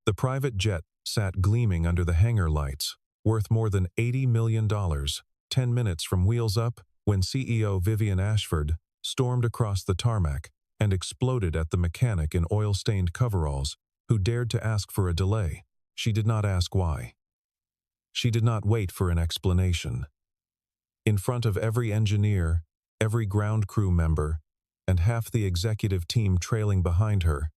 The private jet sat gleaming under the hangar lights, worth more than $80 million, 10 minutes from wheels up when CEO Vivian Ashford stormed across the tarmac and exploded at the mechanic in oil-stained coveralls who dared to ask for a delay. She did not ask why. She did not wait for an explanation. In front of every engineer, every ground crew member, and half the executive team trailing behind her,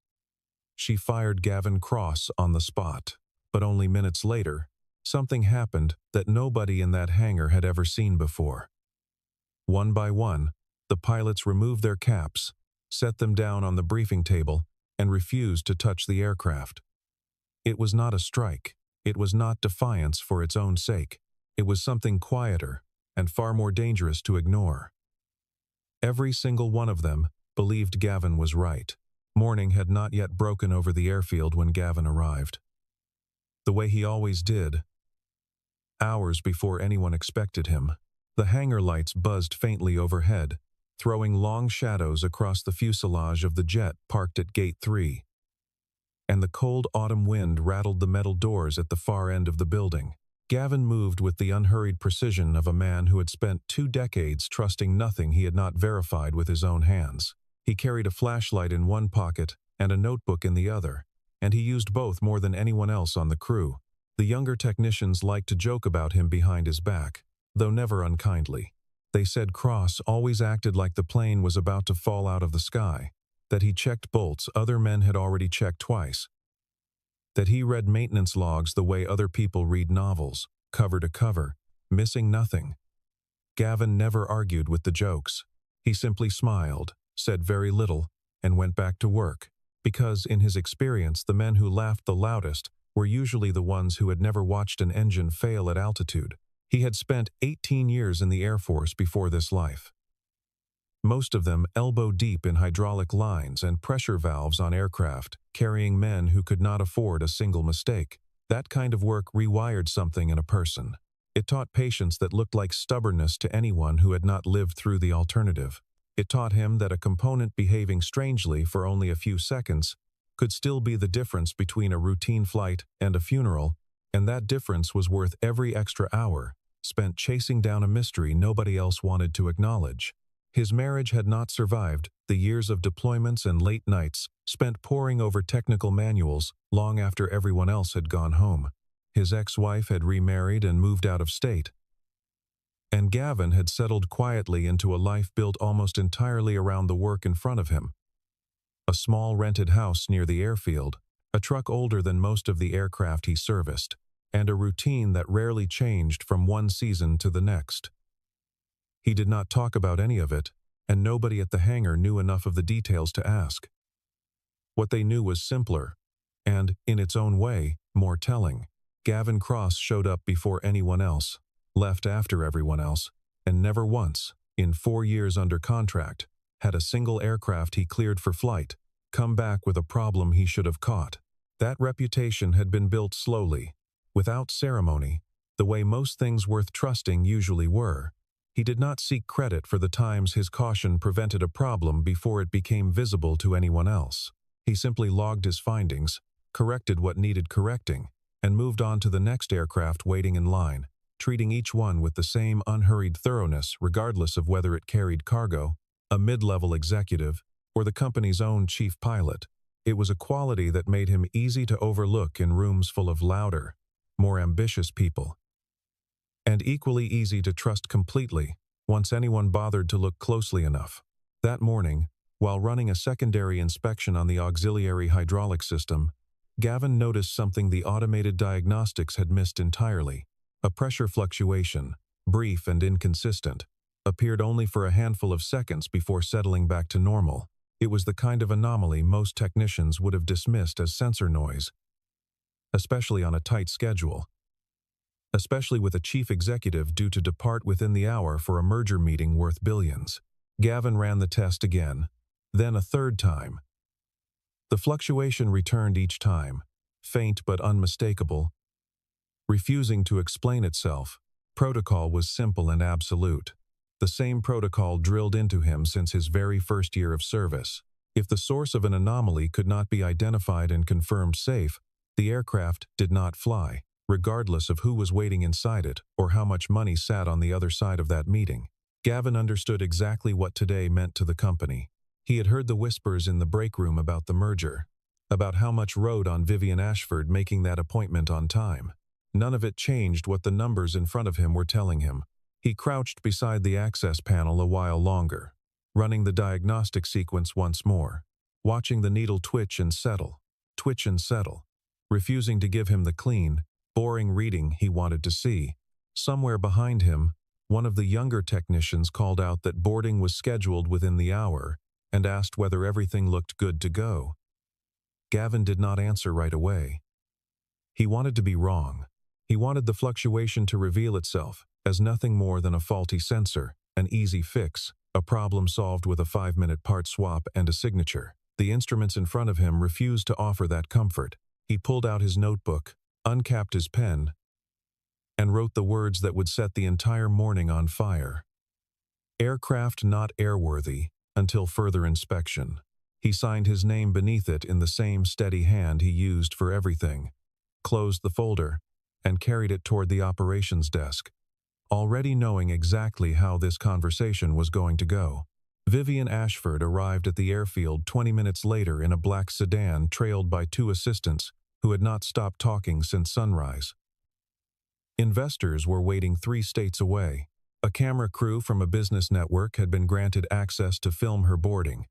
she fired Gavin Cross on the spot. But only minutes later, something happened that nobody in that hangar had ever seen before. One by one, the pilots removed their caps, set them down on the briefing table, and refused to touch the aircraft. It was not a strike. It was not defiance for its own sake. It was something quieter and far more dangerous to ignore. Every single one of them believed Gavin was right. Morning had not yet broken over the airfield when Gavin arrived. The way he always did. Hours before anyone expected him, the hangar lights buzzed faintly overhead, throwing long shadows across the fuselage of the jet parked at Gate 3. And the cold autumn wind rattled the metal doors at the far end of the building. Gavin moved with the unhurried precision of a man who had spent 2 decades trusting nothing he had not verified with his own hands. He carried a flashlight in one pocket and a notebook in the other, and he used both more than anyone else on the crew. The younger technicians liked to joke about him behind his back, though never unkindly. They said Cross always acted like the plane was about to fall out of the sky, that he checked bolts other men had already checked twice, that he read maintenance logs the way other people read novels, cover to cover, missing nothing. Gavin never argued with the jokes. He simply smiled, said very little, and went back to work, because in his experience the men who laughed the loudest were usually the ones who had never watched an engine fail at altitude. He had spent 18 years in the Air Force before this life. Most of them elbow-deep in hydraulic lines and pressure valves on aircraft, carrying men who could not afford a single mistake. That kind of work rewired something in a person. It taught patience that looked like stubbornness to anyone who had not lived through the alternative. It taught him that a component behaving strangely for only a few seconds could still be the difference between a routine flight and a funeral, and that difference was worth every extra hour spent chasing down a mystery nobody else wanted to acknowledge. His marriage had not survived the years of deployments and late nights spent poring over technical manuals long after everyone else had gone home. His ex-wife had remarried and moved out of state. And Gavin had settled quietly into a life built almost entirely around the work in front of him. A small rented house near the airfield, a truck older than most of the aircraft he serviced, and a routine that rarely changed from one season to the next. He did not talk about any of it, and nobody at the hangar knew enough of the details to ask. What they knew was simpler, and, in its own way, more telling. Gavin Cross showed up before anyone else, left after everyone else, and never once, in 4 years under contract, had a single aircraft he cleared for flight come back with a problem he should have caught. That reputation had been built slowly, without ceremony, the way most things worth trusting usually were. He did not seek credit for the times his caution prevented a problem before it became visible to anyone else. He simply logged his findings, corrected what needed correcting, and moved on to the next aircraft waiting in line, treating each one with the same unhurried thoroughness regardless of whether it carried cargo, a mid-level executive, or the company's own chief pilot. It was a quality that made him easy to overlook in rooms full of louder, more ambitious people, and equally easy to trust completely once anyone bothered to look closely enough. That morning, while running a secondary inspection on the auxiliary hydraulic system, Gavin noticed something the automated diagnostics had missed entirely. A pressure fluctuation, brief and inconsistent, appeared only for a handful of seconds before settling back to normal. It was the kind of anomaly most technicians would have dismissed as sensor noise, especially on a tight schedule, especially with a chief executive due to depart within the hour for a merger meeting worth billions. Gavin ran the test again, then a third time. The fluctuation returned each time, faint but unmistakable, refusing to explain itself. Protocol was simple and absolute. The same protocol drilled into him since his very first year of service. If the source of an anomaly could not be identified and confirmed safe, The aircraft did not fly, regardless of who was waiting inside it or how much money sat on the other side of that meeting. Gavin understood exactly what today meant to the company. He had heard the whispers in the break room about the merger, about how much rode on Vivian Ashford making that appointment on time. None of it changed what the numbers in front of him were telling him. He crouched beside the access panel a while longer, running the diagnostic sequence once more, watching the needle twitch and settle, refusing to give him the clean, boring reading he wanted to see. Somewhere behind him, one of the younger technicians called out that boarding was scheduled within the hour and asked whether everything looked good to go. Gavin did not answer right away. He wanted to be wrong. He wanted the fluctuation to reveal itself as nothing more than a faulty sensor, an easy fix, a problem solved with a 5-minute part swap and a signature. The instruments in front of him refused to offer that comfort. He pulled out his notebook, uncapped his pen, and wrote the words that would set the entire morning on fire. Aircraft not airworthy until further inspection. He signed his name beneath it in the same steady hand he used for everything, closed the folder, and carried it toward the operations desk, already knowing exactly how this conversation was going to go. Vivian Ashford arrived at the airfield 20 minutes later in a black sedan trailed by 2 assistants who had not stopped talking since sunrise. Investors were waiting 3 states away. A camera crew from a business network had been granted access to film her boarding,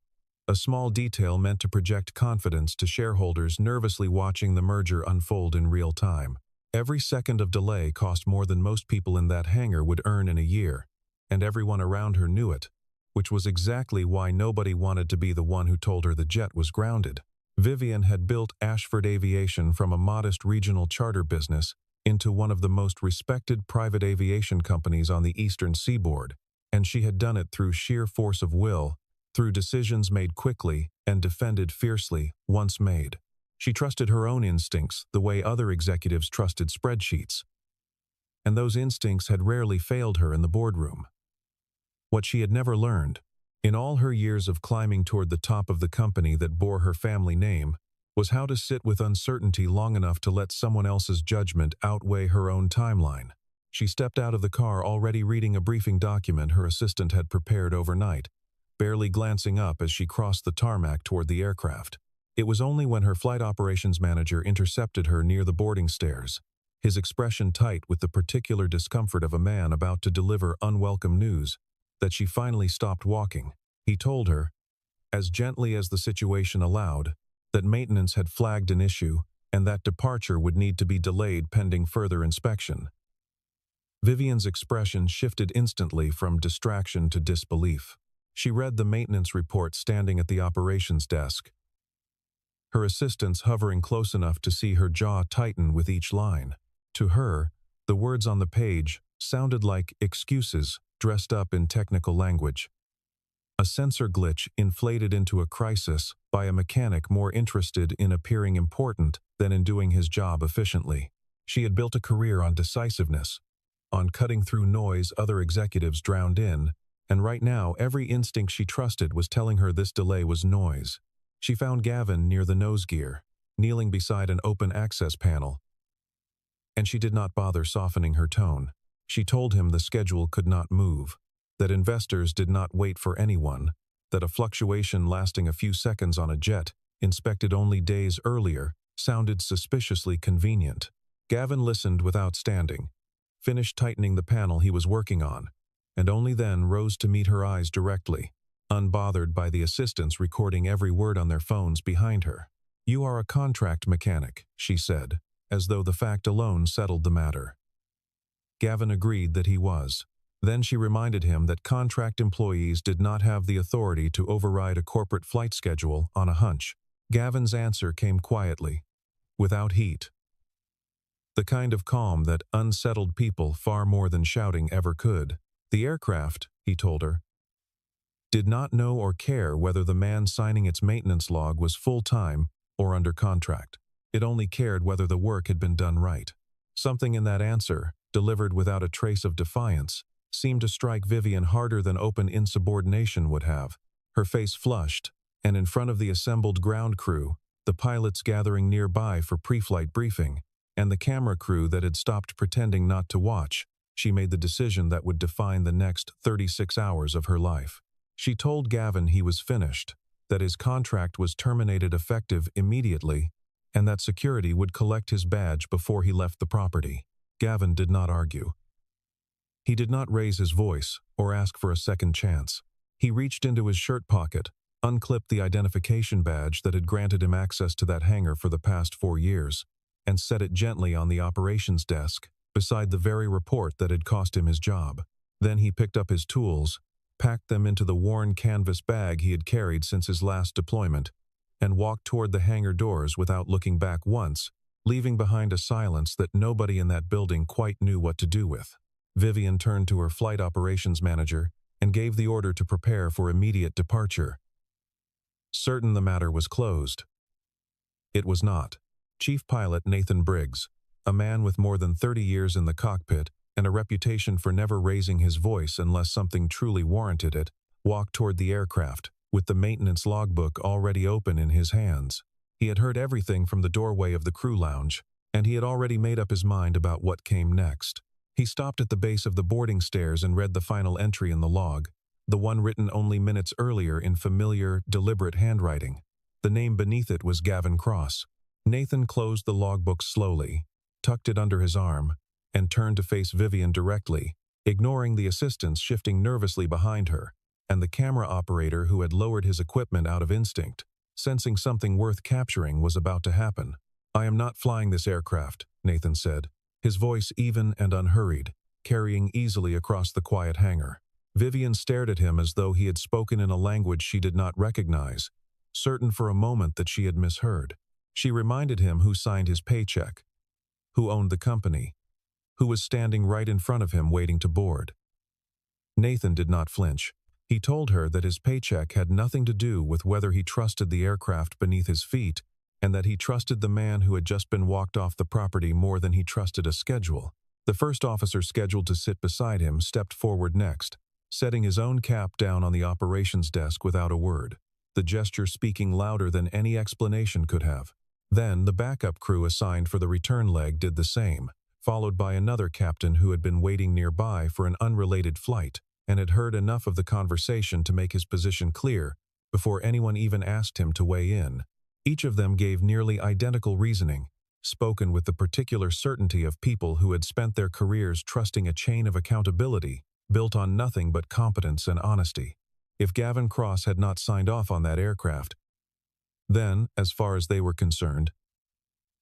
a small detail meant to project confidence to shareholders nervously watching the merger unfold in real time. Every second of delay cost more than most people in that hangar would earn in a year, and everyone around her knew it, which was exactly why nobody wanted to be the one who told her the jet was grounded. Vivian had built Ashford Aviation from a modest regional charter business into one of the most respected private aviation companies on the eastern seaboard, and she had done it through sheer force of will, through decisions made quickly and defended fiercely once made. She trusted her own instincts the way other executives trusted spreadsheets, and those instincts had rarely failed her in the boardroom. What she had never learned, in all her years of climbing toward the top of the company that bore her family name, was how to sit with uncertainty long enough to let someone else's judgment outweigh her own timeline. She stepped out of the car already reading a briefing document her assistant had prepared overnight, barely glancing up as she crossed the tarmac toward the aircraft. It was only when her flight operations manager intercepted her near the boarding stairs, his expression tight with the particular discomfort of a man about to deliver unwelcome news, that she finally stopped walking. He told her, as gently as the situation allowed, that maintenance had flagged an issue and that departure would need to be delayed pending further inspection. Vivian's expression shifted instantly from distraction to disbelief. She read the maintenance report standing at the operations desk, her assistants hovering close enough to see her jaw tighten with each line. To her, the words on the page sounded like excuses dressed up in technical language. A sensor glitch inflated into a crisis by a mechanic more interested in appearing important than in doing his job efficiently. She had built a career on decisiveness, on cutting through noise other executives drowned in, and right now every instinct she trusted was telling her this delay was noise. She found Gavin near the nose gear, kneeling beside an open access panel, and she did not bother softening her tone. She told him the schedule could not move, that investors did not wait for anyone, that a fluctuation lasting a few seconds on a jet, inspected only days earlier, sounded suspiciously convenient. Gavin listened without standing, finished tightening the panel he was working on, and only then rose to meet her eyes directly, unbothered by the assistants recording every word on their phones behind her. "You are a contract mechanic," she said, as though the fact alone settled the matter. Gavin agreed that he was. Then she reminded him that contract employees did not have the authority to override a corporate flight schedule on a hunch. Gavin's answer came quietly, without heat. The kind of calm that unsettled people far more than shouting ever could. The aircraft, he told her, did not know or care whether the man signing its maintenance log was full-time or under contract. It only cared whether the work had been done right. Something in that answer, delivered without a trace of defiance, seemed to strike Vivian harder than open insubordination would have. Her face flushed, and in front of the assembled ground crew, the pilots gathering nearby for pre-flight briefing, and the camera crew that had stopped pretending not to watch, she made the decision that would define the next 36 hours of her life. She told Gavin he was finished, that his contract was terminated effective immediately, and that security would collect his badge before he left the property. Gavin did not argue. He did not raise his voice or ask for a second chance. He reached into his shirt pocket, unclipped the identification badge that had granted him access to that hangar for the past 4 years, and set it gently on the operations desk beside the very report that had cost him his job. Then he picked up his tools, packed them into the worn canvas bag he had carried since his last deployment, and walked toward the hangar doors without looking back once, leaving behind a silence that nobody in that building quite knew what to do with. Vivian turned to her flight operations manager and gave the order to prepare for immediate departure. Certain the matter was closed. It was not. Chief Pilot Nathan Briggs, a man with more than 30 years in the cockpit and a reputation for never raising his voice unless something truly warranted it, walked toward the aircraft, with the maintenance logbook already open in his hands. He had heard everything from the doorway of the crew lounge, and he had already made up his mind about what came next. He stopped at the base of the boarding stairs and read the final entry in the log, the one written only minutes earlier in familiar, deliberate handwriting. The name beneath it was Gavin Cross. Nathan closed the logbook slowly, tucked it under his arm, and turned to face Vivian directly, ignoring the assistants shifting nervously behind her, and the camera operator who had lowered his equipment out of instinct, sensing something worth capturing was about to happen. "I am not flying this aircraft," Nathan said, his voice even and unhurried, carrying easily across the quiet hangar. Vivian stared at him as though he had spoken in a language she did not recognize, certain for a moment that she had misheard. She reminded him who signed his paycheck, who owned the company, who was standing right in front of him waiting to board. Nathan did not flinch. He told her that his paycheck had nothing to do with whether he trusted the aircraft beneath his feet, and that he trusted the man who had just been walked off the property more than he trusted a schedule. The first officer scheduled to sit beside him stepped forward next, setting his own cap down on the operations desk without a word, the gesture speaking louder than any explanation could have. Then the backup crew assigned for the return leg did the same, followed by another captain who had been waiting nearby for an unrelated flight and had heard enough of the conversation to make his position clear before anyone even asked him to weigh in. Each of them gave nearly identical reasoning, spoken with the particular certainty of people who had spent their careers trusting a chain of accountability built on nothing but competence and honesty. If Gavin Cross had not signed off on that aircraft, then, as far as they were concerned,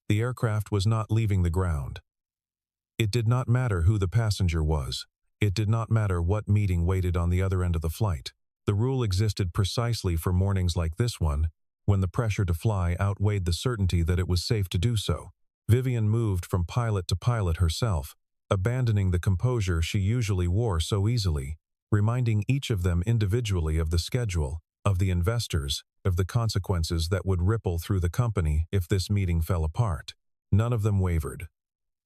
the aircraft was not leaving the ground. It did not matter who the passenger was. It did not matter what meeting waited on the other end of the flight. The rule existed precisely for mornings like this one, when the pressure to fly outweighed the certainty that it was safe to do so. Vivian moved from pilot to pilot herself, abandoning the composure she usually wore so easily, reminding each of them individually of the schedule, of the investors, of the consequences that would ripple through the company if this meeting fell apart. None of them wavered.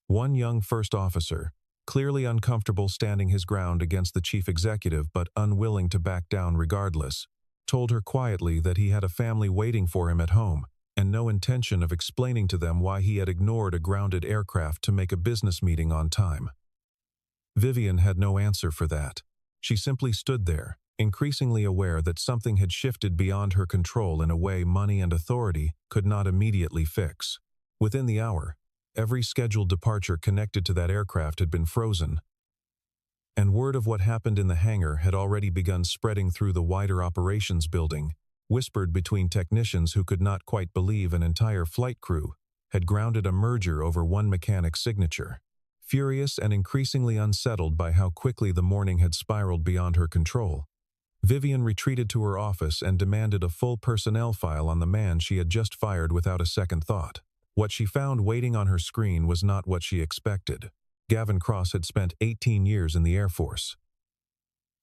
One young first officer, clearly uncomfortable standing his ground against the chief executive but unwilling to back down regardless, told her quietly that he had a family waiting for him at home and no intention of explaining to them why he had ignored a grounded aircraft to make a business meeting on time. Vivian had no answer for that. She simply stood there, increasingly aware that something had shifted beyond her control in a way money and authority could not immediately fix. Within the hour, every scheduled departure connected to that aircraft had been frozen, and word of what happened in the hangar had already begun spreading through the wider operations building, whispered between technicians who could not quite believe an entire flight crew had grounded a merger over one mechanic's signature. Furious and increasingly unsettled by how quickly the morning had spiraled beyond her control, Vivian retreated to her office and demanded a full personnel file on the man she had just fired without a second thought. What she found waiting on her screen was not what she expected. Gavin Cross had spent 18 years in the Air Force,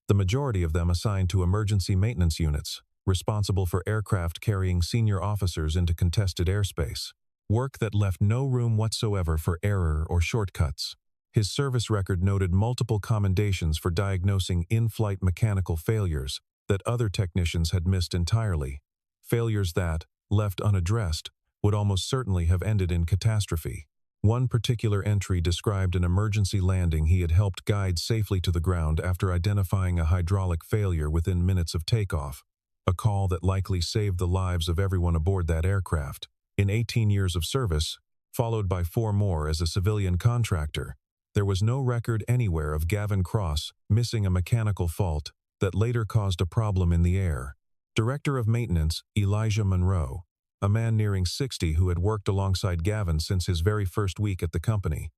the majority of them assigned to emergency maintenance units, responsible for aircraft carrying senior officers into contested airspace, work that left no room whatsoever for error or shortcuts. His service record noted multiple commendations for diagnosing in-flight mechanical failures that other technicians had missed entirely, failures that, left unaddressed, would almost certainly have ended in catastrophe. One particular entry described an emergency landing he had helped guide safely to the ground after identifying a hydraulic failure within minutes of takeoff, a call that likely saved the lives of everyone aboard that aircraft. In 18 years of service, followed by 4 more as a civilian contractor, there was no record anywhere of Gavin Cross missing a mechanical fault that later caused a problem in the air. Director of Maintenance Elijah Monroe, a man nearing 60 who had worked alongside Gavin since his very first week at the company,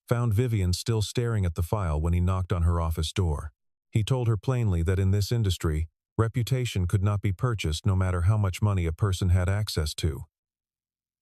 found Vivian still staring at the file when he knocked on her office door. He told her plainly that in this industry, reputation could not be purchased no matter how much money a person had access to.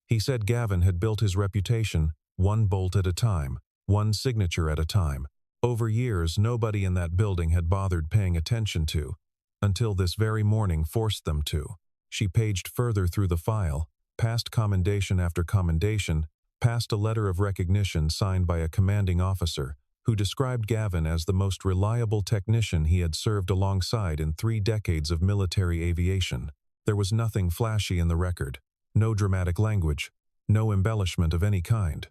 He said Gavin had built his reputation one bolt at a time, one signature at a time. Over years, nobody in that building had bothered paying attention to, until this very morning forced them to. She paged further through the file, past commendation after commendation, past a letter of recognition signed by a commanding officer, who described Gavin as the most reliable technician he had served alongside in 3 decades of military aviation. There was nothing flashy in the record, no dramatic language, no embellishment of any kind.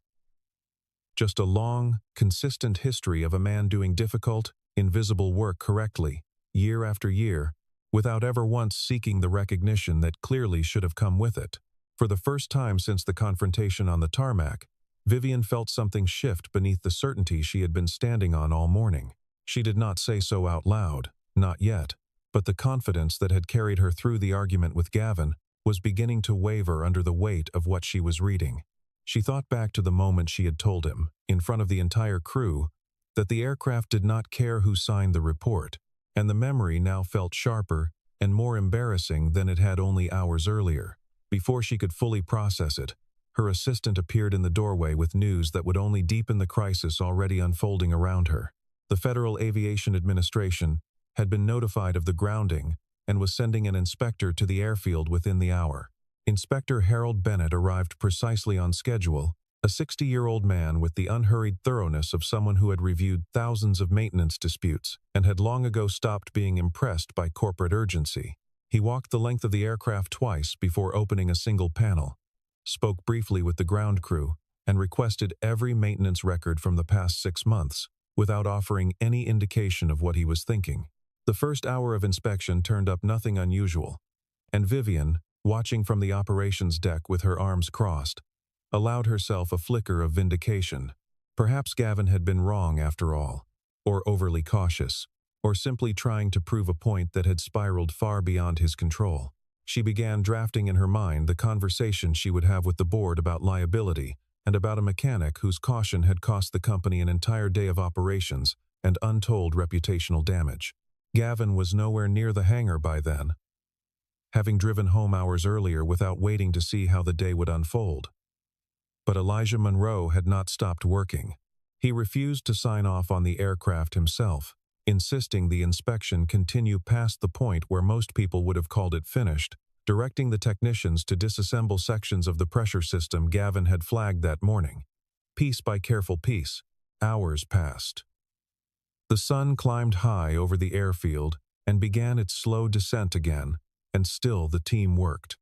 Just a long, consistent history of a man doing difficult, invisible work correctly, year after year, without ever once seeking the recognition that clearly should have come with it. For the first time since the confrontation on the tarmac, Vivian felt something shift beneath the certainty she had been standing on all morning. She did not say so out loud, not yet, but the confidence that had carried her through the argument with Gavin was beginning to waver under the weight of what she was reading. She thought back to the moment she had told him, in front of the entire crew, that the aircraft did not care who signed the report, and the memory now felt sharper and more embarrassing than it had only hours earlier. Before she could fully process it, her assistant appeared in the doorway with news that would only deepen the crisis already unfolding around her. The Federal Aviation Administration had been notified of the grounding and was sending an inspector to the airfield within the hour. Inspector Harold Bennett arrived precisely on schedule, a 60-year-old man with the unhurried thoroughness of someone who had reviewed thousands of maintenance disputes and had long ago stopped being impressed by corporate urgency. He walked the length of the aircraft twice before opening a single panel, spoke briefly with the ground crew, and requested every maintenance record from the past 6 months, without offering any indication of what he was thinking. The first hour of inspection turned up nothing unusual, and Vivian, watching from the operations deck with her arms crossed, allowed herself a flicker of vindication. Perhaps Gavin had been wrong after all, or overly cautious, or simply trying to prove a point that had spiraled far beyond his control. She began drafting in her mind the conversation she would have with the board about liability and about a mechanic whose caution had cost the company an entire day of operations and untold reputational damage. Gavin was nowhere near the hangar by then, having driven home hours earlier without waiting to see how the day would unfold. But Elijah Monroe had not stopped working. He refused to sign off on the aircraft himself, insisting the inspection continue past the point where most people would have called it finished, directing the technicians to disassemble sections of the pressure system Gavin had flagged that morning. Piece by careful piece, hours passed. The sun climbed high over the airfield and began its slow descent again, and still the team worked.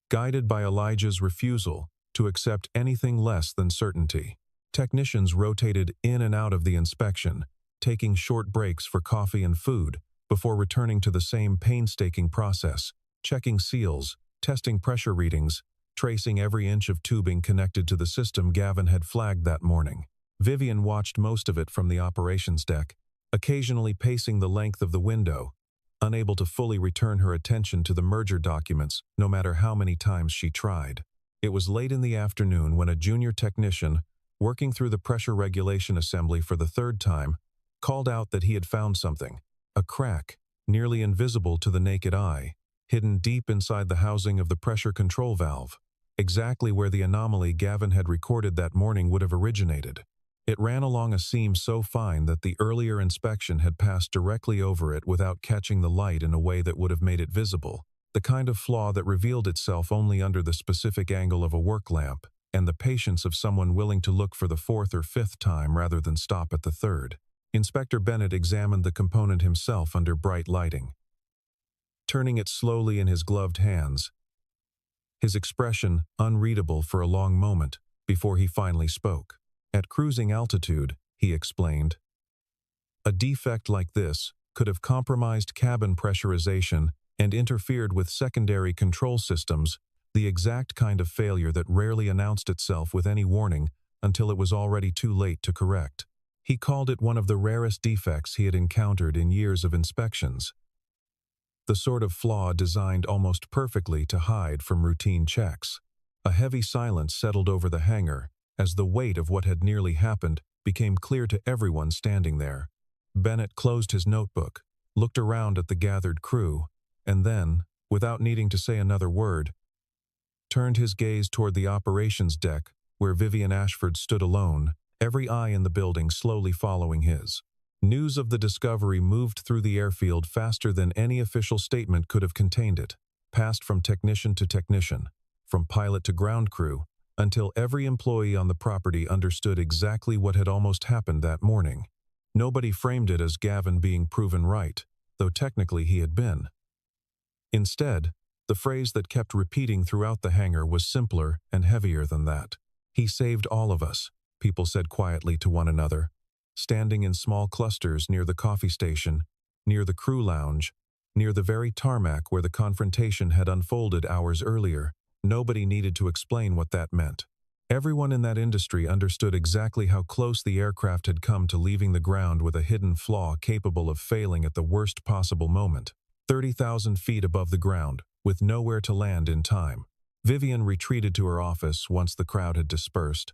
Guided by Elijah's refusal to accept anything less than certainty, technicians rotated in and out of the inspection, taking short breaks for coffee and food before returning to the same painstaking process, checking seals, testing pressure readings, tracing every inch of tubing connected to the system Gavin had flagged that morning. Vivian watched most of it from the operations deck, occasionally pacing the length of the window, unable to fully return her attention to the merger documents no matter how many times she tried. It was late in the afternoon when a junior technician, working through the pressure regulation assembly for the 3rd time, called out that he had found something, a crack, nearly invisible to the naked eye, hidden deep inside the housing of the pressure control valve, exactly where the anomaly Gavin had recorded that morning would have originated. It ran along a seam so fine that the earlier inspection had passed directly over it without catching the light in a way that would have made it visible, the kind of flaw that revealed itself only under the specific angle of a work lamp and the patience of someone willing to look for the 4th or 5th time rather than stop at the 3rd. Inspector Bennett examined the component himself under bright lighting. Turning it slowly in his gloved hands, his expression unreadable for a long moment before he finally spoke. At cruising altitude, he explained, a defect like this could have compromised cabin pressurization and interfered with secondary control systems, the exact kind of failure that rarely announced itself with any warning until it was already too late to correct. He called it one of the rarest defects he had encountered in years of inspections, the sort of flaw designed almost perfectly to hide from routine checks. A heavy silence settled over the hangar as the weight of what had nearly happened became clear to everyone standing there. Bennett closed his notebook, looked around at the gathered crew, and then, without needing to say another word, turned his gaze toward the operations deck where Vivian Ashford stood alone, every eye in the building slowly following his. News of the discovery moved through the airfield faster than any official statement could have contained it, passed from technician to technician, from pilot to ground crew, until every employee on the property understood exactly what had almost happened that morning. Nobody framed it as Gavin being proven right, though technically he had been. Instead, the phrase that kept repeating throughout the hangar was simpler and heavier than that. He saved all of us, people said quietly to one another, standing in small clusters near the coffee station, near the crew lounge, near the very tarmac where the confrontation had unfolded hours earlier. Nobody needed to explain what that meant. Everyone in that industry understood exactly how close the aircraft had come to leaving the ground with a hidden flaw capable of failing at the worst possible moment. 30,000 feet above the ground, with nowhere to land in time. Vivian retreated to her office once the crowd had dispersed,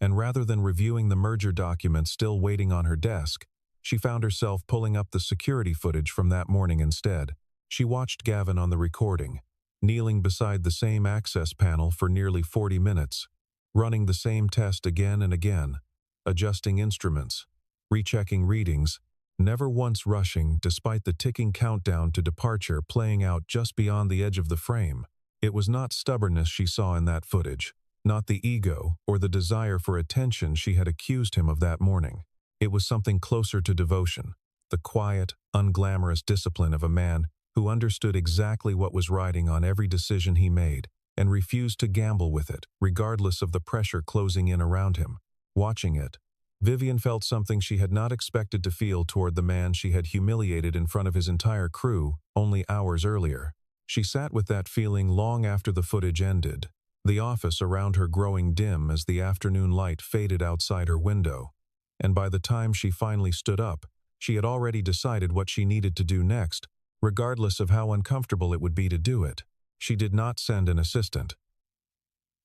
and rather than reviewing the merger documents still waiting on her desk, she found herself pulling up the security footage from that morning instead. She watched Gavin on the recording, kneeling beside the same access panel for nearly 40 minutes, running the same test again and again, adjusting instruments, rechecking readings, never once rushing despite the ticking countdown to departure playing out just beyond the edge of the frame. It was not stubbornness she saw in that footage, not the ego or the desire for attention she had accused him of that morning. It was something closer to devotion, the quiet, unglamorous discipline of a man who understood exactly what was riding on every decision he made and refused to gamble with it, regardless of the pressure closing in around him. Watching it, Vivian felt something she had not expected to feel toward the man she had humiliated in front of his entire crew only hours earlier. She sat with that feeling long after the footage ended, the office around her growing dim as the afternoon light faded outside her window. And by the time she finally stood up, she had already decided what she needed to do next, regardless of how uncomfortable it would be to do it. She did not send an assistant.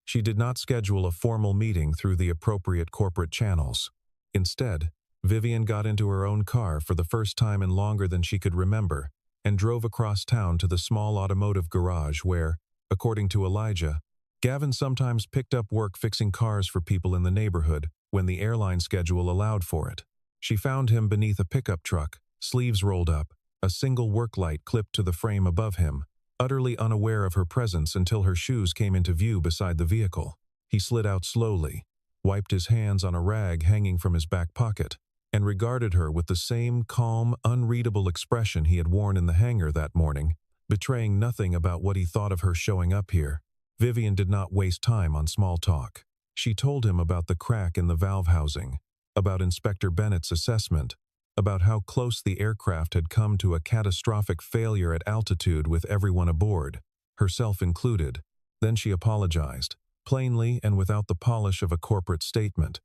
She did not schedule a formal meeting through the appropriate corporate channels. Instead, Vivian got into her own car for the first time in longer than she could remember and drove across town to the small automotive garage where, according to Elijah, Gavin sometimes picked up work fixing cars for people in the neighborhood when the airline schedule allowed for it. She found him beneath a pickup truck, sleeves rolled up, a single work light clipped to the frame above him, utterly unaware of her presence until her shoes came into view beside the vehicle. He slid out slowly, wiped his hands on a rag hanging from his back pocket, and regarded her with the same calm, unreadable expression he had worn in the hangar that morning, betraying nothing about what he thought of her showing up here. Vivian did not waste time on small talk. She told him about the crack in the valve housing, about Inspector Bennett's assessment, about how close the aircraft had come to a catastrophic failure at altitude with everyone aboard, herself included. Then she apologized, plainly and without the polish of a corporate statement.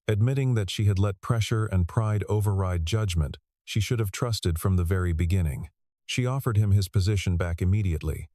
Admitting that she had let pressure and pride override judgment she should have trusted from the very beginning. She offered him his position back immediately,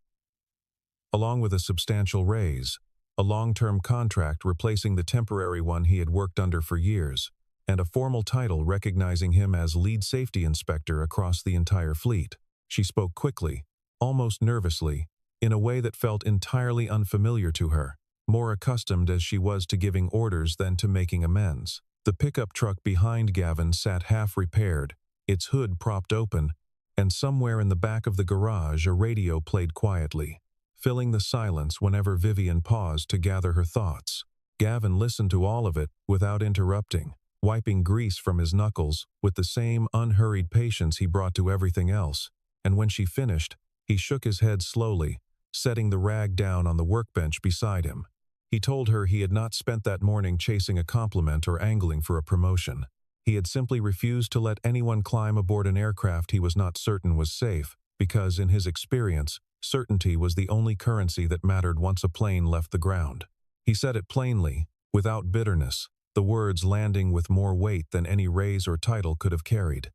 along with a substantial raise, a long-term contract replacing the temporary one he had worked under for years, and a formal title recognizing him as lead safety inspector across the entire fleet. She spoke quickly, almost nervously, in a way that felt entirely unfamiliar to her, more accustomed as she was to giving orders than to making amends. The pickup truck behind Gavin sat half-repaired, its hood propped open, and somewhere in the back of the garage a radio played quietly, filling the silence whenever Vivian paused to gather her thoughts. Gavin listened to all of it without interrupting, wiping grease from his knuckles with the same unhurried patience he brought to everything else, and when she finished, he shook his head slowly, setting the rag down on the workbench beside him. He told her he had not spent that morning chasing a compliment or angling for a promotion. He had simply refused to let anyone climb aboard an aircraft he was not certain was safe, because, in his experience, certainty was the only currency that mattered once a plane left the ground. He said it plainly, without bitterness, the words landing with more weight than any raise or title could have carried.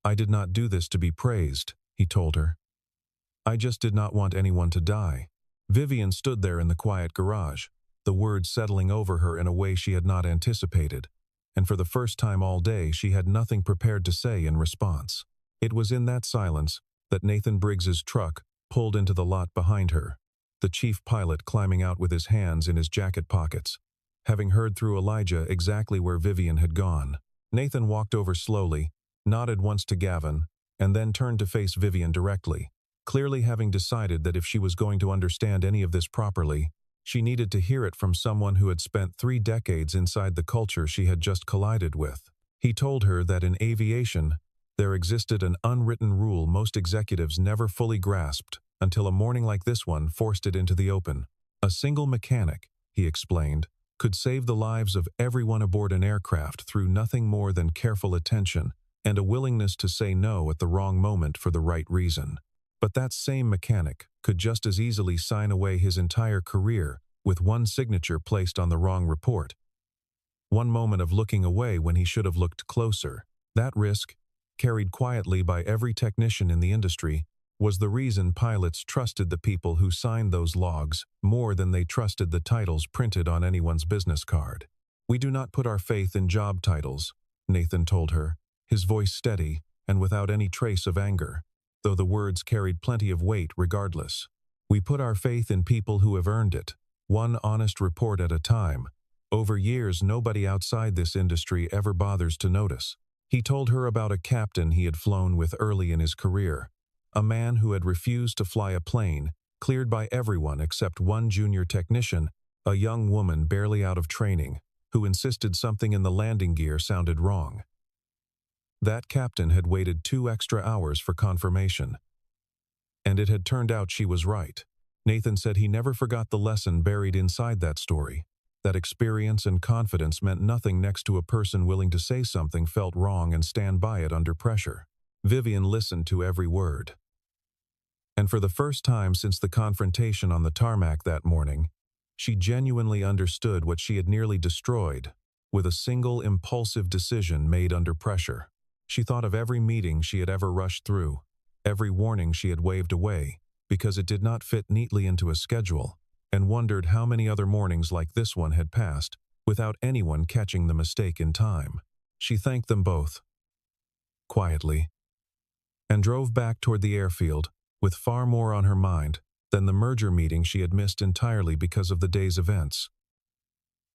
"I did not do this to be praised," he told her. "I just did not want anyone to die." Vivian stood there in the quiet garage, the words settling over her in a way she had not anticipated, and for the first time all day she had nothing prepared to say in response. It was in that silence that Nathan Briggs's truck pulled into the lot behind her, the chief pilot climbing out with his hands in his jacket pockets. Having heard through Elijah exactly where Vivian had gone, Nathan walked over slowly, nodded once to Gavin, and then turned to face Vivian directly, clearly having decided that if she was going to understand any of this properly, she needed to hear it from someone who had spent 3 decades inside the culture she had just collided with. He told her that in aviation, there existed an unwritten rule most executives never fully grasped until a morning like this one forced it into the open. A single mechanic, he explained, could save the lives of everyone aboard an aircraft through nothing more than careful attention and a willingness to say no at the wrong moment for the right reason. But that same mechanic could just as easily sign away his entire career with one signature placed on the wrong report. One moment of looking away when he should have looked closer. That risk, carried quietly by every technician in the industry, was the reason pilots trusted the people who signed those logs more than they trusted the titles printed on anyone's business card. "We do not put our faith in job titles," Nathan told her, his voice steady and without any trace of anger, though the words carried plenty of weight regardless. "We put our faith in people who have earned it, one honest report at a time. Over years, nobody outside this industry ever bothers to notice." He told her about a captain he had flown with early in his career, a man who had refused to fly a plane, cleared by everyone except one junior technician, a young woman barely out of training, who insisted something in the landing gear sounded wrong. That captain had waited 2 extra hours for confirmation. And it had turned out she was right. Nathan said he never forgot the lesson buried inside that story. That experience and confidence meant nothing next to a person willing to say something felt wrong and stand by it under pressure. Vivian listened to every word. And for the first time since the confrontation on the tarmac that morning, she genuinely understood what she had nearly destroyed with a single impulsive decision made under pressure. She thought of every meeting she had ever rushed through, every warning she had waved away because it did not fit neatly into a schedule, and wondered how many other mornings like this one had passed without anyone catching the mistake in time. She thanked them both, quietly, and drove back toward the airfield with far more on her mind than the merger meeting she had missed entirely because of the day's events.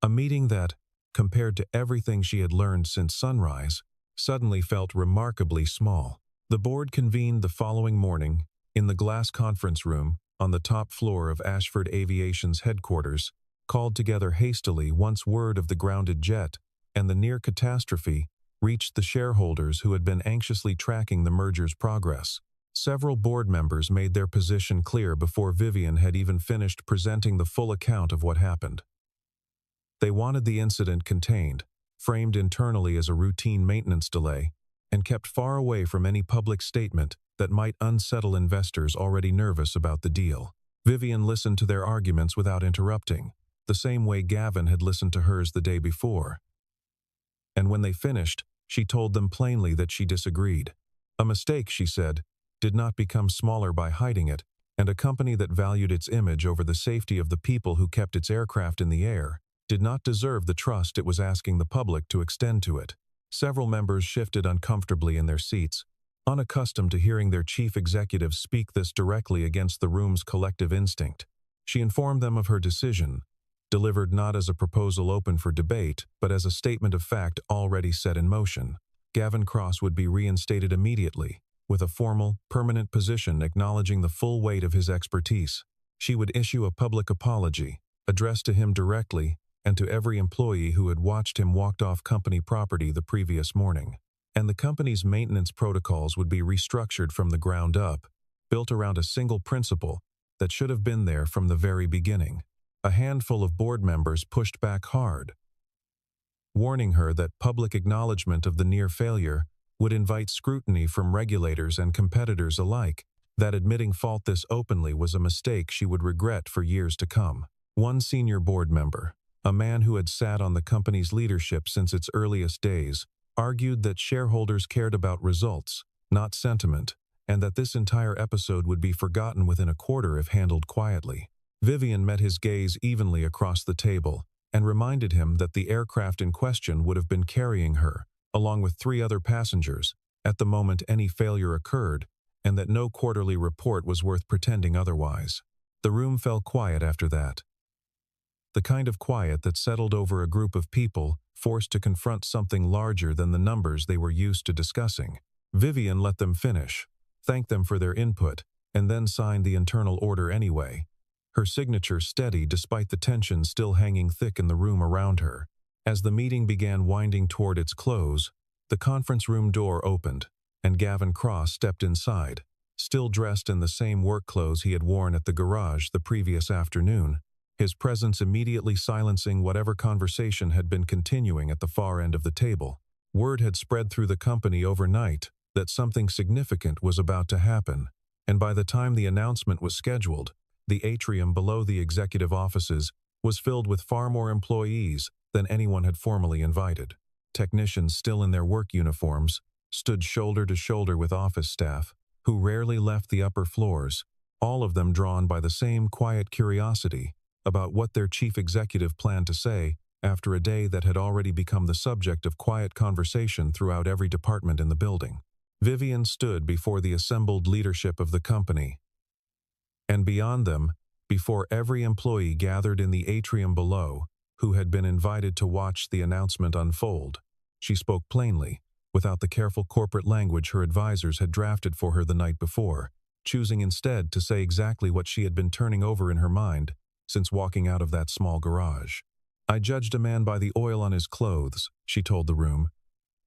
A meeting that, compared to everything she had learned since sunrise, suddenly felt remarkably small. The board convened the following morning in the glass conference room on the top floor of Ashford Aviation's headquarters, called together hastily once word of the grounded jet and the near catastrophe reached the shareholders who had been anxiously tracking the merger's progress. Several board members made their position clear before Vivian had even finished presenting the full account of what happened. They wanted the incident contained, framed internally as a routine maintenance delay, and kept far away from any public statement that might unsettle investors already nervous about the deal. Vivian listened to their arguments without interrupting, the same way Gavin had listened to hers the day before. And when they finished, she told them plainly that she disagreed. A mistake, she said, did not become smaller by hiding it, and a company that valued its image over the safety of the people who kept its aircraft in the air did not deserve the trust it was asking the public to extend to it. Several members shifted uncomfortably in their seats, unaccustomed to hearing their chief executive speak this directly against the room's collective instinct. She informed them of her decision, delivered not as a proposal open for debate, but as a statement of fact already set in motion. Gavin Cross would be reinstated immediately, with a formal, permanent position acknowledging the full weight of his expertise. She would issue a public apology, addressed to him directly and to every employee who had watched him walk off company property the previous morning. And the company's maintenance protocols would be restructured from the ground up, built around a single principle: that should have been there from the very beginning. A handful of board members pushed back hard, warning her that public acknowledgement of the near failure would invite scrutiny from regulators and competitors alike, that admitting fault this openly was a mistake she would regret for years to come. One senior board member, a man who had sat on the company's leadership since its earliest days, argued that shareholders cared about results, not sentiment, and that this entire episode would be forgotten within a quarter if handled quietly. Vivian met his gaze evenly across the table and reminded him that the aircraft in question would have been carrying her, along with 3 other passengers, at the moment any failure occurred, and that no quarterly report was worth pretending otherwise. The room fell quiet after that. The kind of quiet that settled over a group of people forced to confront something larger than the numbers they were used to discussing. Vivian let them finish, thanked them for their input, and then signed the internal order anyway, her signature steady despite the tension still hanging thick in the room around her. As the meeting began winding toward its close, the conference room door opened, and Gavin Cross stepped inside, still dressed in the same work clothes he had worn at the garage the previous afternoon, his presence immediately silencing whatever conversation had been continuing at the far end of the table. Word had spread through the company overnight that something significant was about to happen, and by the time the announcement was scheduled, the atrium below the executive offices was filled with far more employees than anyone had formally invited. Technicians still in their work uniforms stood shoulder to shoulder with office staff, who rarely left the upper floors, all of them drawn by the same quiet curiosity about what their chief executive planned to say after a day that had already become the subject of quiet conversation throughout every department in the building. Vivian stood before the assembled leadership of the company, and beyond them, before every employee gathered in the atrium below, who had been invited to watch the announcement unfold. She spoke plainly, without the careful corporate language her advisors had drafted for her the night before, choosing instead to say exactly what she had been turning over in her mind since walking out of that small garage. "I judged a man by the oil on his clothes," she told the room,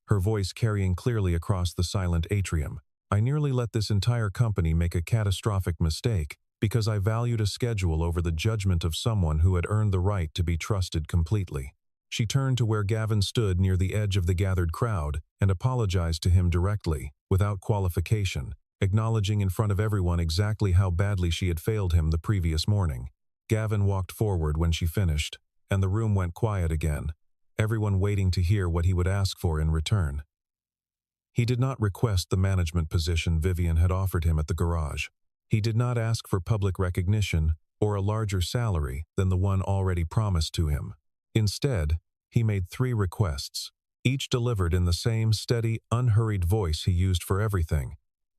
her voice carrying clearly across the silent atrium. "I nearly let this entire company make a catastrophic mistake because I valued a schedule over the judgment of someone who had earned the right to be trusted completely." She turned to where Gavin stood near the edge of the gathered crowd and apologized to him directly, without qualification, acknowledging in front of everyone exactly how badly she had failed him the previous morning. Gavin walked forward when she finished, and the room went quiet again, everyone waiting to hear what he would ask for in return. He did not request the management position Vivian had offered him at the garage. He did not ask for public recognition or a larger salary than the one already promised to him. Instead, he made 3 requests, each delivered in the same steady, unhurried voice he used for everything,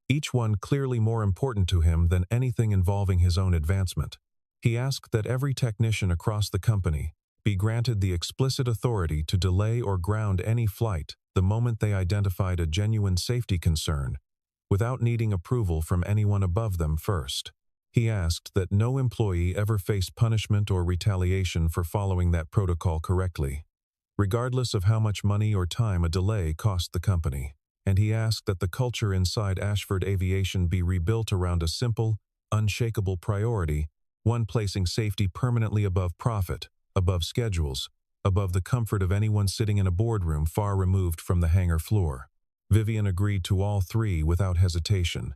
each one clearly more important to him than anything involving his own advancement. He asked that every technician across the company be granted the explicit authority to delay or ground any flight the moment they identified a genuine safety concern, without needing approval from anyone above them first. He asked that no employee ever face punishment or retaliation for following that protocol correctly, regardless of how much money or time a delay cost the company. And he asked that the culture inside Ashford Aviation be rebuilt around a simple, unshakable priority, one placing safety permanently above profit, above schedules, above the comfort of anyone sitting in a boardroom far removed from the hangar floor. Vivian agreed to all 3 without hesitation.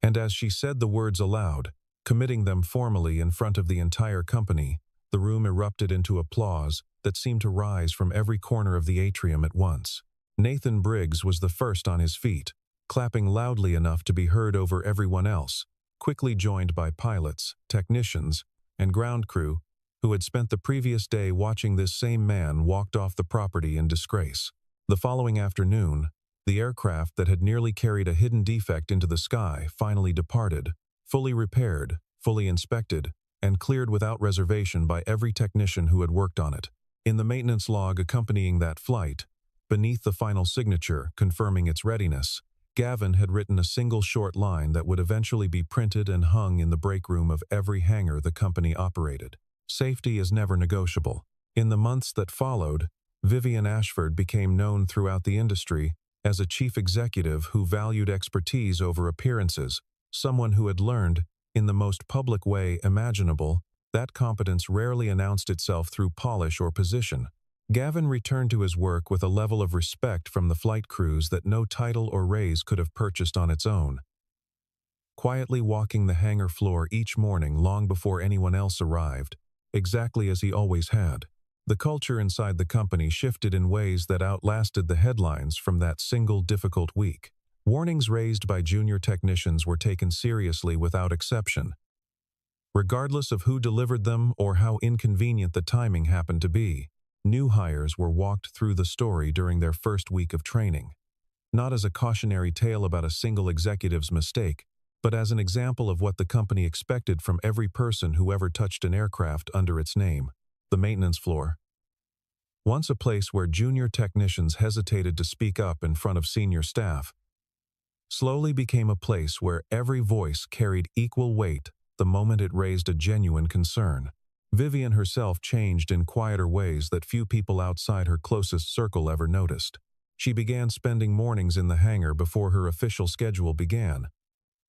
And as she said the words aloud, committing them formally in front of the entire company, the room erupted into applause that seemed to rise from every corner of the atrium at once. Nathan Briggs was the first on his feet, clapping loudly enough to be heard over everyone else, quickly joined by pilots, technicians, and ground crew who had spent the previous day watching this same man walked off the property in disgrace. The following afternoon, the aircraft that had nearly carried a hidden defect into the sky finally departed, fully repaired, fully inspected, and cleared without reservation by every technician who had worked on it. In the maintenance log accompanying that flight, beneath the final signature confirming its readiness, Gavin had written a single short line that would eventually be printed and hung in the break room of every hangar the company operated. Safety is never negotiable. In the months that followed, Vivian Ashford became known throughout the industry as a chief executive who valued expertise over appearances, someone who had learned, in the most public way imaginable, that competence rarely announced itself through polish or position. Gavin returned to his work with a level of respect from the flight crews that no title or raise could have purchased on its own. Quietly walking the hangar floor each morning long before anyone else arrived, exactly as he always had, the culture inside the company shifted in ways that outlasted the headlines from that single difficult week. Warnings raised by junior technicians were taken seriously without exception, regardless of who delivered them or how inconvenient the timing happened to be. New hires were walked through the story during their first week of training, not as a cautionary tale about a single executive's mistake, but as an example of what the company expected from every person who ever touched an aircraft under its name. The maintenance floor, once a place where junior technicians hesitated to speak up in front of senior staff, slowly became a place where every voice carried equal weight the moment it raised a genuine concern. Vivian herself changed in quieter ways that few people outside her closest circle ever noticed. She began spending mornings in the hangar before her official schedule began,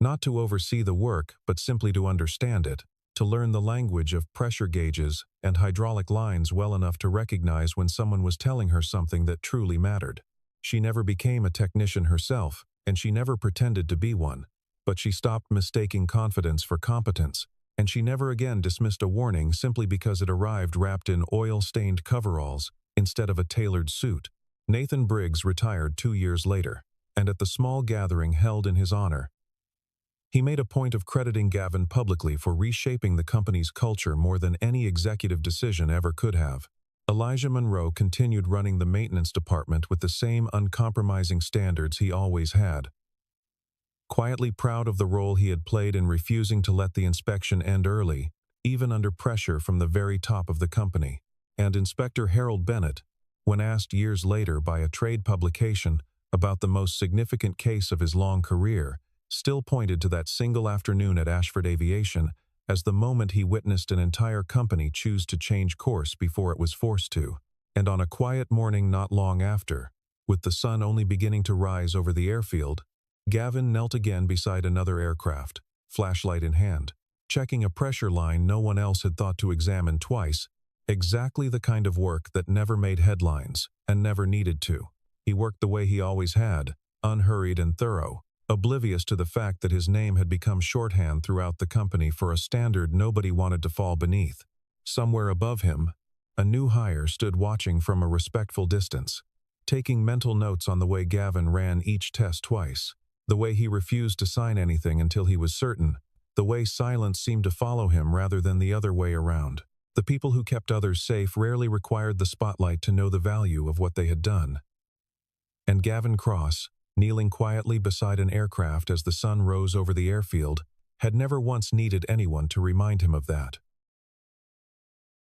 not to oversee the work, but simply to understand it, to learn the language of pressure gauges and hydraulic lines well enough to recognize when someone was telling her something that truly mattered. She never became a technician herself, and she never pretended to be one, but she stopped mistaking confidence for competence, and she never again dismissed a warning simply because it arrived wrapped in oil-stained coveralls instead of a tailored suit. Nathan Briggs retired 2 years later, and at the small gathering held in his honor, he made a point of crediting Gavin publicly for reshaping the company's culture more than any executive decision ever could have. Elijah Monroe continued running the maintenance department with the same uncompromising standards he always had, quietly proud of the role he had played in refusing to let the inspection end early, even under pressure from the very top of the company. And Inspector Harold Bennett, when asked years later by a trade publication about the most significant case of his long career, still pointed to that single afternoon at Ashford Aviation as the moment he witnessed an entire company choose to change course before it was forced to. And on a quiet morning not long after, with the sun only beginning to rise over the airfield, Gavin knelt again beside another aircraft, flashlight in hand, checking a pressure line no one else had thought to examine twice, exactly the kind of work that never made headlines and never needed to. He worked the way he always had, unhurried and thorough, oblivious to the fact that his name had become shorthand throughout the company for a standard nobody wanted to fall beneath. Somewhere above him, a new hire stood watching from a respectful distance, taking mental notes on the way Gavin ran each test twice, the way he refused to sign anything until he was certain, the way silence seemed to follow him rather than the other way around. The people who kept others safe rarely required the spotlight to know the value of what they had done. And Gavin Cross, kneeling quietly beside an aircraft as the sun rose over the airfield, had never once needed anyone to remind him of that.